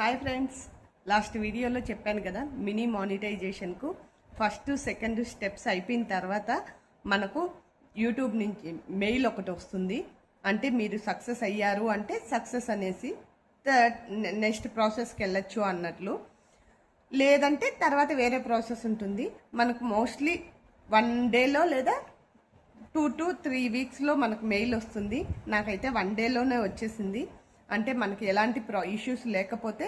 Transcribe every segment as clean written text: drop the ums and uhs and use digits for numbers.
Hi friends, last వీడియోలో చెప్పాను కదా, మినీ మానిటైజేషన్కు ఫస్ట్ సెకండ్ స్టెప్స్ అయిపోయిన తర్వాత మనకు యూట్యూబ్ నుంచి మెయిల్ ఒకటి వస్తుంది. అంటే మీరు సక్సెస్ అయ్యారు అంటే సక్సెస్ అనేసి నెక్స్ట్ ప్రాసెస్కి వెళ్ళొచ్చు అన్నట్లు. లేదంటే తర్వాత వేరే ప్రాసెస్ ఉంటుంది. మనకు మోస్ట్లీ 1 డేలో లేదా 2 to 3 వీక్స్లో మనకు మెయిల్ వస్తుంది. నాకైతే 1 డేలోనే వచ్చేసింది. అంటే మనకి ఎలాంటి ఇష్యూస్ లేకపోతే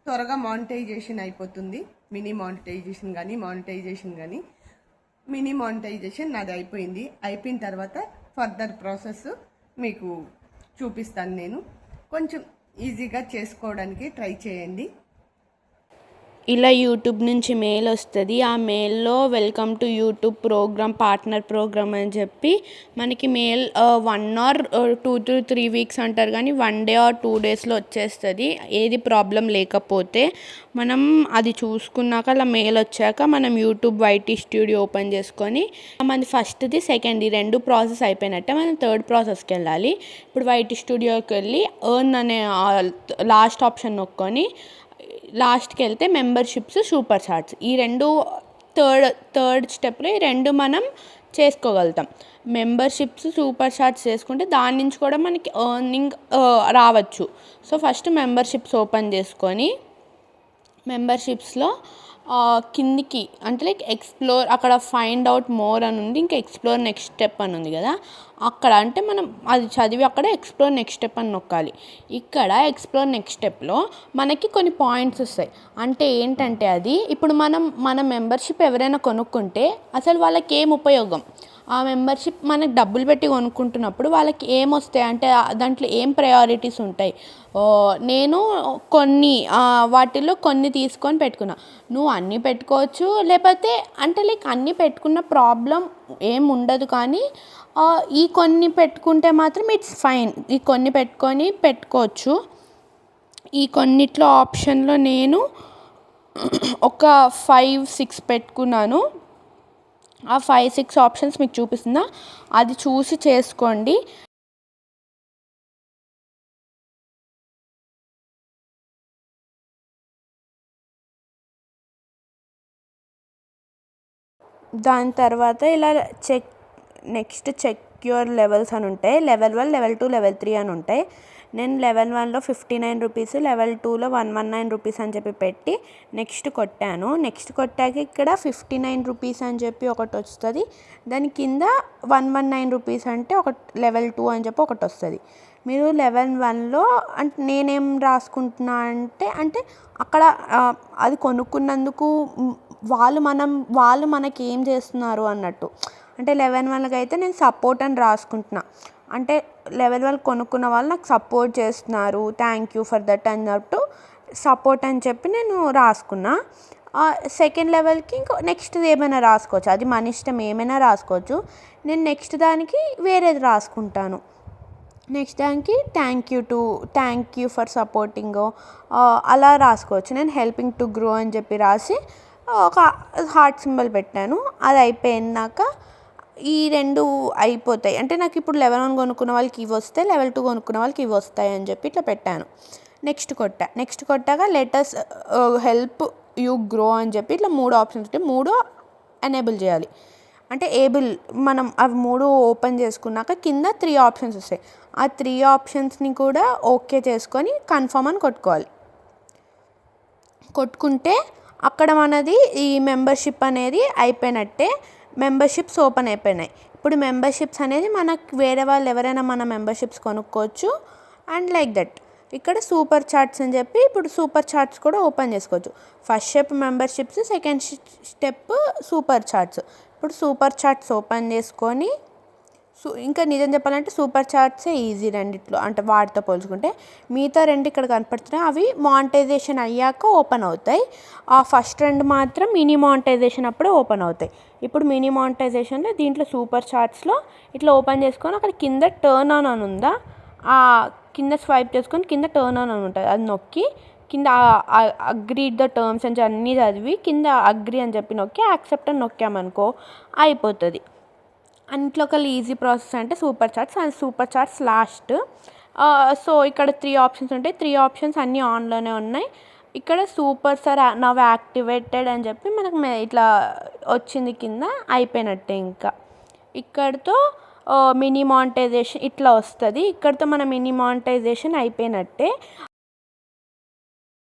త్వరగా మానిటైజేషన్ అయిపోతుంది. మినీ మానిటైజేషన్ కానీ మినీ మానిటైజేషన్ నాది అయిపోయింది. అయిపోయిన తర్వాత ఫర్దర్ ప్రాసెస్ మీకు చూపిస్తాను. నేను కొంచెం ఈజీగా చేసుకోవడానికి ట్రై చేయండి. ఇలా యూట్యూబ్ నుంచి మెయిల్ వస్తుంది. ఆ మెయిల్లో welcome to YouTube program, partner program అని చెప్పి మనకి మెయిల్ 1 or 2 to 3 వీక్స్ అంటారు, కానీ 1 day or 2 daysలో వచ్చేస్తుంది. ఏది ప్రాబ్లం లేకపోతే మనం అది చూసుకున్నాక అలా మెయిల్ వచ్చాక మనం యూట్యూబ్ వైటీ స్టూడియో ఓపెన్ చేసుకొని మనది ఫస్ట్ది సెకండ్ది 2 ప్రాసెస్ అయిపోయినట్టే మనం 3rd ప్రాసెస్కి వెళ్ళాలి. ఇప్పుడు వైటీ స్టూడియోకి వెళ్ళి ఎర్న్ అనే లాస్ట్ ఆప్షన్ నొక్కొని లాస్ట్కి వెళ్తే మెంబర్షిప్స్, సూపర్ చాట్స్, ఈ 2 థర్డ్ స్టెప్లో ఈ 2 మనం చేసుకోగలుగుతాం. మెంబర్షిప్స్, సూపర్ చాట్స్ చేసుకుంటే దాని నుంచి కూడా మనకి ఎర్నింగ్ రావచ్చు. సో ఫస్ట్ మెంబర్షిప్స్ ఓపెన్ చేసుకొని మెంబర్షిప్స్లో కిందికి అంటే లైక్ ఎక్స్ప్లోర్, అక్కడ ఫైండ్ అవుట్ మోర్ అని ఉంది, ఇంకా ఎక్స్ప్లోర్ నెక్స్ట్ స్టెప్ అని ఉంది కదా, అక్కడ అంటే మనం అది చదివి అక్కడ ఎక్స్ప్లోర్ నెక్స్ట్ స్టెప్ అని నొక్కాలి. ఇక్కడ ఎక్స్ప్లోర్ నెక్స్ట్ స్టెప్లో మనకి కొన్ని పాయింట్స్ వస్తాయి. అంటే ఏంటంటే అది ఇప్పుడు మన మెంబర్షిప్ ఎవరైనా కొనుక్కుంటే అసలు వాళ్ళకి ఏం ఉపయోగం, ఆ మెంబర్షిప్ మనకు డబ్బులు పెట్టి కొనుక్కుంటున్నప్పుడు వాళ్ళకి ఏమొస్తాయి అంటే దాంట్లో ఏం ప్రయారిటీస్ ఉంటాయి. నేను వాటిల్లో కొన్ని తీసుకొని పెట్టుకున్నా. నువ్వు అన్నీ పెట్టుకోవచ్చు, లేకపోతే అంటే లైక్ అన్నీ పెట్టుకున్న ప్రాబ్లం ఏం ఉండదు, కానీ ఈ కొన్ని పెట్టుకుంటే మాత్రం ఇట్స్ ఫైన్. ఈ కొన్ని పెట్టుకోవచ్చు. ఈ కొన్నిట్లో ఆప్షన్లో నేను ఒక 5-6 పెట్టుకున్నాను. ఆ 5-6 ఆప్షన్స్ మీకు చూపిస్తుందా, అది చూసి చేసుకోండి. దాని తర్వాత ఇలా నెక్స్ట్ చెక్ యువర్ లెవెల్స్ అని ఉంటాయి. లెవెల్ 1, లెవెల్ 2, లెవెల్ 3 అని ఉంటాయి. నేను లెవెల్ 1లో 59 రూపీస్, లెవెల్ 2లో 119 రూపీస్ అని చెప్పి పెట్టి నెక్స్ట్ కొట్టాను. నెక్స్ట్ కొట్టాక ఇక్కడ 59 రూపీస్ అని చెప్పి ఒకటి వస్తుంది. దాని కింద 119 రూపీస్ అంటే ఒక లెవెల్ 2 అని చెప్పి ఒకటి వస్తుంది. మీరు లెవెల్ 1లో అంటే నేనేం రాసుకుంటున్నా అంటే అక్కడ అది కొనుక్కున్నందుకు వాళ్ళు మనకి ఏం చేస్తున్నారు అన్నట్టు. అంటే లెవెల్ 1 అయితే నేను సపోర్ట్ అని రాసుకుంటున్నా. అంటే లెవెల్ 1 కొనుక్కున్న వాళ్ళు నాకు సపోర్ట్ చేస్తున్నారు, థ్యాంక్ యూ ఫర్ దట్ అన్నట్టు సపోర్ట్ అని చెప్పి నేను రాసుకున్నా. సెకండ్ లెవెల్కి ఇంకో నెక్స్ట్ ఏమైనా రాసుకోవచ్చు, అది మన ఇష్టం, ఏమైనా రాసుకోవచ్చు. నేను నెక్స్ట్ దానికి వేరేది రాసుకుంటాను. నెక్స్ట్ దానికి థ్యాంక్ యూ ఫర్ సపోర్టింగ్ అలా రాసుకోవచ్చు. నేను హెల్పింగ్ టు గ్రో అని చెప్పి రాసి ఒక హార్ట్ సింబల్ పెట్టాను. అది అయిపోయినాక ఈ 2 అయిపోతాయి. అంటే నాకు ఇప్పుడు లెవెల్ 1 కొనుక్కున్న వాళ్ళకి ఇవి వస్తాయి, లెవెల్ 2 కొనుక్కున్న వాళ్ళకి ఇవి వస్తాయి అని చెప్పి ఇట్లా పెట్టాను. నెక్స్ట్ కొట్టాక లెటర్స్ హెల్ప్ యూ గ్రో అని చెప్పి ఇట్లా 3 ఆప్షన్స్ ఉంటాయి. 3 ఎనేబుల్ చేయాలి. అంటే మనం అవి 3 ఓపెన్ చేసుకున్నాక కింద 3 ఆప్షన్స్ వస్తాయి. ఆ 3 ఆప్షన్స్ని కూడా ఓకే చేసుకొని కన్ఫర్మ్ అని కొట్టుకుంటే అక్కడ మనది ఈ మెంబర్షిప్ అనేది అయిపోయినట్టే. మెంబర్షిప్స్ ఓపెన్ అయిపోయినాయి. ఇప్పుడు మెంబర్షిప్స్ అనేది మనకు వేరే వాళ్ళు ఎవరైనా మన మెంబర్షిప్స్ కొనుక్కోవచ్చు. అండ్ లైక్ దట్ ఇక్కడ సూపర్ చాట్స్ అని చెప్పి ఇప్పుడు సూపర్ చాట్స్ కూడా ఓపెన్ చేసుకోవచ్చు. First step memberships, second step super chats. ఇప్పుడు సూపర్ చాట్స్ ఓపెన్ చేసుకొని ఇంకా నిజం చెప్పాలంటే సూపర్ చాట్సే ఈజీ రెండిట్లో, అంటే వాటితో పోల్చుకుంటే. మిగతా 2 ఇక్కడ కనపడుతున్నాయి, అవి మానిటైజేషన్ అయ్యాక ఓపెన్ అవుతాయి. ఆ ఫస్ట్ 2 మాత్రం మినీ మానిటైజేషన్ అప్పుడే ఓపెన్ అవుతాయి. ఇప్పుడు మినీ మానిటైజేషన్లో దీంట్లో సూపర్ చాట్స్లో ఇట్లా ఓపెన్ చేసుకొని అక్కడ కింద టర్న్ ఆన్ అని ఉందా, ఆ కింద స్వైప్ చేసుకొని కింద టర్న్ ఆన్ అని ఉంటుంది, అది నొక్కి కింద అగ్రీ ద టర్మ్స్ అని అన్నీ చదివి కింద అగ్రీ అని చెప్పి నొక్కి యాక్సెప్ట్ అని నొక్కామనుకో అయిపోతుంది. అన్నిట్లో ఒక ఈజీ ప్రాసెస్ అంటే super chats. And super chats last so ఇక్కడ 3 ఆప్షన్స్ ఉంటాయి. 3 ఆప్షన్స్ అన్నీ ఆన్‌లోనే ఉన్నాయి. ఇక్కడ సూపర్ సార్ నవ్ యాక్టివేటెడ్ అని చెప్పి మనకు ఇట్లా వచ్చింది కింద, అయిపోయినట్టే ఇంకా. ఇక్కడితో మినీ మానిటైజేషన్ ఇట్లా వస్తుంది. ఇక్కడితో మన మినీ మానిటైజేషన్ అయిపోయినట్టే.